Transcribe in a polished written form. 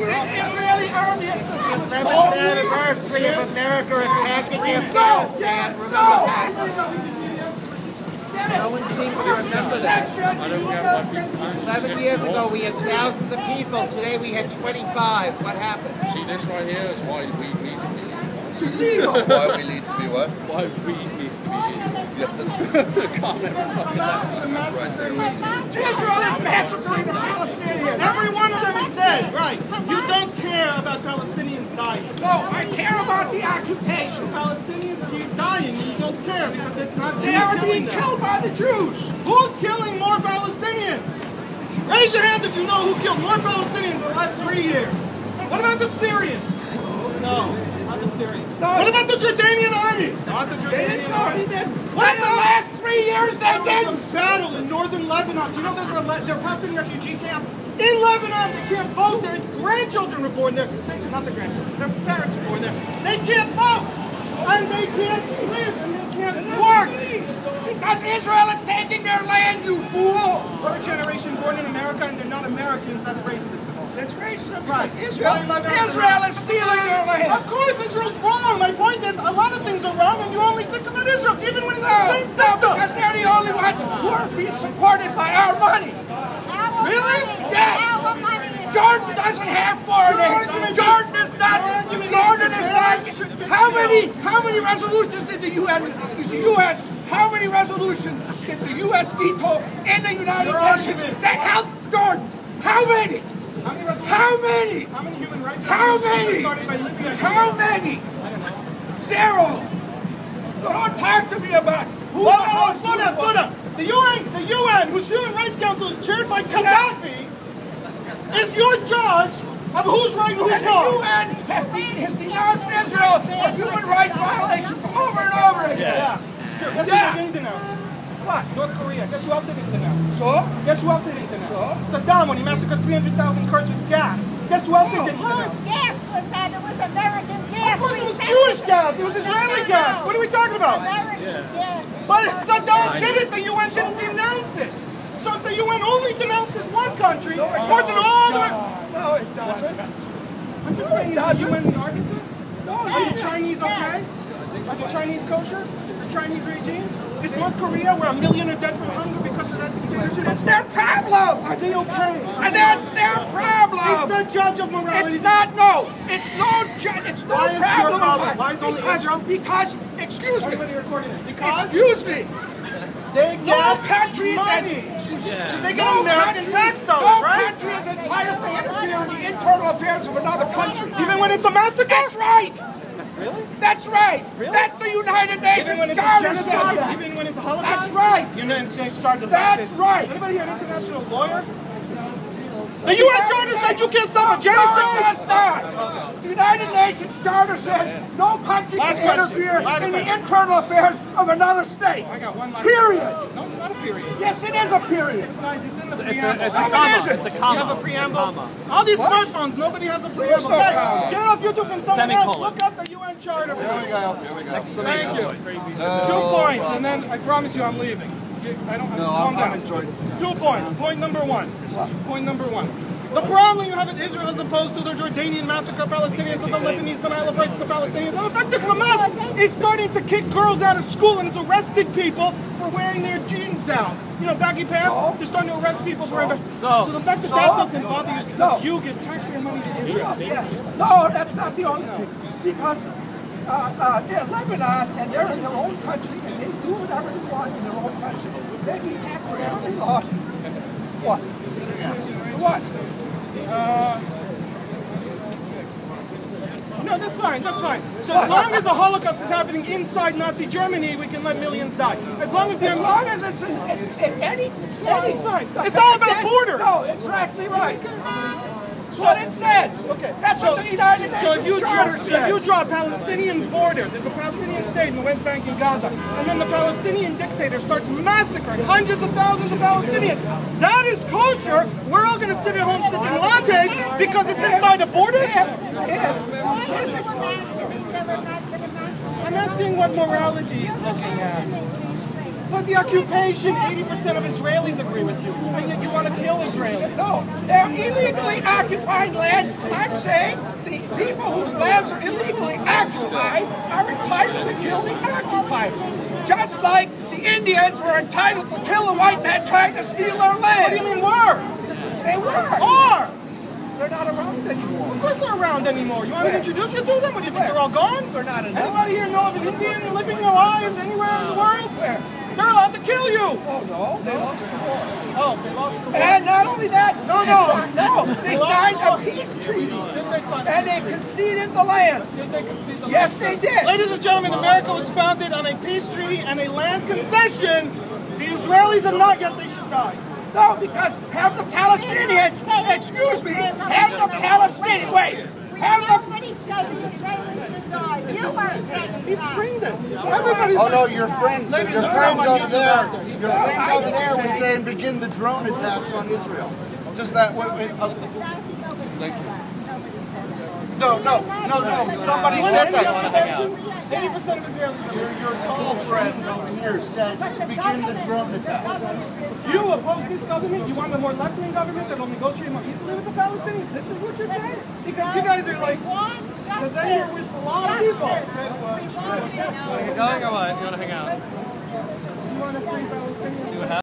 Israeli army is the 11th anniversary of America attacking Afghanistan. Remember that? No one seems to remember that. 11 years ago we had thousands of people. Today we had 25. What happened? See, this right here is why weed needs to be illegal. It's illegal. Why we need to be what? Why weed needs to be illegal. Yes. Comment fucking Israel is massacring the Palestinians. Every one of them is dead, right? You don't care about Palestinians dying. No, I care about the occupation. Palestinians keep dying and you don't care because it's not Jews They are being them. killed by the Jews. Who's killing more Palestinians? Raise your hand if you know who killed more Palestinians in the last 3 years. What about the Syrians? No, not the Syrians. No. What about the Jordanian army? Not the They Jordanian didn't army. He didn't. What In the last 3 years they There did. was a battle in northern Lebanon. Do you know that there are Palestinian refugee camps in Lebanon? They can't vote. Their grandchildren were born there. Not the grandchildren. Their parents were born there. They can't vote. And they can't live. And they can't work. Because Israel is taking their land, you fool. Third generation born in America and they're not Americans. That's racism. That's racism. Right. Israel is stealing their land. Of course, Israel's wrong. My point is, a lot of things are wrong, and you only think about Israel, even when it's the same victim. Because they're the only ones who are being supported by our money. Really? Yes. Jordan doesn't have foreign aid. Jordan is not. How many resolutions did the U.S. How many resolutions did the U.S. veto in the United Nations that helped Jordan? How many? How many? How many human rights How many? started by Libya? How many? Zero. So don't talk to me about who. Slow down. The UN, whose Human Rights Council is chaired by Gaddafi, is your judge of who's right and who's And the wrong. UN has denounced Israel for human rights violations over and over again. Yeah, it's true. Guess who they didn't denounce? What? North Korea. Guess who else they didn't denounce? So? Guess who else they didn't denounce? Saddam, when he massacred 300,000 Kurds with gas. Guess who else they didn't denounce? Whose gas was that? It was American gas. Of course it was Jewish gas. It was Israeli gas. What are we talking about? American gas. But Saddam did it. The UN didn't denounce it. So if the UN only denounces one country, more than all the... No, it doesn't. I'm just saying, is the UN the arbiter? Are the Chinese okay? Are the Chinese kosher? The Chinese regime? Is North Korea, where 1 million are dead from hunger because of that dictatorship? It's their problem. Are they okay? And that's their Is problem. the judge of morality? It's not, no. It's no problem. It's no Why is your problem. problem? Why is only Israel? Because, excuse me. Everybody recording it. Because Excuse me. they No get country is money. They get No American country, tax dollars, no right? country is entitled to interfere in the internal affairs of another country. Even when it's a massacre? That's right. Really? That's right. Really? That's the United Nations Even when it's a Charter says genocide? that. Even when it's a Holocaust? That's right. United States Charter does That's not say. right. Anybody here an international lawyer? The UN Charter said you can't stop a genocide? No, it does not. The United Nations Charter says no country Last can question. interfere Last in the question. internal affairs of another state. I got one last Period. No, it's not a period. Yes, it is a period. Guys, it's in the preamble. No, it isn't. You have a preamble? All these smartphones, nobody has a preamble. no Guys, comma. get it off YouTube from someone else. Semicolon. Look up the UN Charter. Here we go. Thank you. 2 points, and then I promise you I'm leaving. Calm down. I'm enjoying this. 2 points. Point number 1. Point number 1. The problem you have with Israel as opposed to the Jordanian massacre Palestinians and the Lebanese denial of rights to Palestinians, and the fact that Hamas is starting to kick girls out of school and has arrested people for wearing their jeans down. You know, baggy pants, they're starting to arrest people for it. So the fact that that doesn't bother you is because you give taxpayer money to Israel. Yes. No, that's not the only thing. Because they're Lebanon and they're in their own country and they do whatever they want in their own country. They be taxpayer laws. What? What? No, that's fine, that's fine. So as long as the Holocaust is happening inside Nazi Germany, we can let millions die. As long as As long as it's in any it's fine. It's all about borders. No, exactly right. That's what it says. Okay. That's what the United Nations So if you Charter says. draw a Palestinian border, there's a Palestinian state in the West Bank and Gaza, and then the Palestinian dictator starts massacring hundreds of thousands of Palestinians. That is kosher. We're all going to sit at home sipping lattes because it's inside the borders? I'm asking what morality is looking at. But the occupation, 80% of Israelis agree with you. And yet you want to kill Israelis. No, they're illegally occupying land. I'm saying the people whose lands are illegally occupied are entitled to kill the occupiers. Just like the Indians were entitled to kill the white man trying to steal their What do you land. mean were? They were. Are! They're not around anymore. Of course they're around anymore. You want me to introduce you to them? What do you think, they're all gone? They're not enough. Anybody here know of an Indian living alive anywhere in the world? Where? They're allowed to kill you! Oh no, they lost the war. Oh, they lost the war. And not only that, they lost signed the war. a peace treaty. Did they sign And they conceded the land. Did they concede the Yes, land? they did. Ladies and gentlemen, America was founded on a peace treaty and a land concession. The Israelis have not yet, they should die. No, because have the Palestinians, have the Palestinians, Nobody said the Israelis should die. You are saying He that. screamed it. Everybody's Oh no, your friend Ladies and over gentlemen, there, you two after. He your said- friend over there was saying begin the drone attacks on Israel. Just that way. No, somebody said that. 80% of Israelis. Your tall friend over here said begin the drone attacks. You oppose this government? You want a more left-wing government that will negotiate more easily with the Palestinians? This is what you're saying? Because you guys are like, because then you're with a lot of people. You going or what? You want to hang out? You want to free Palestinians?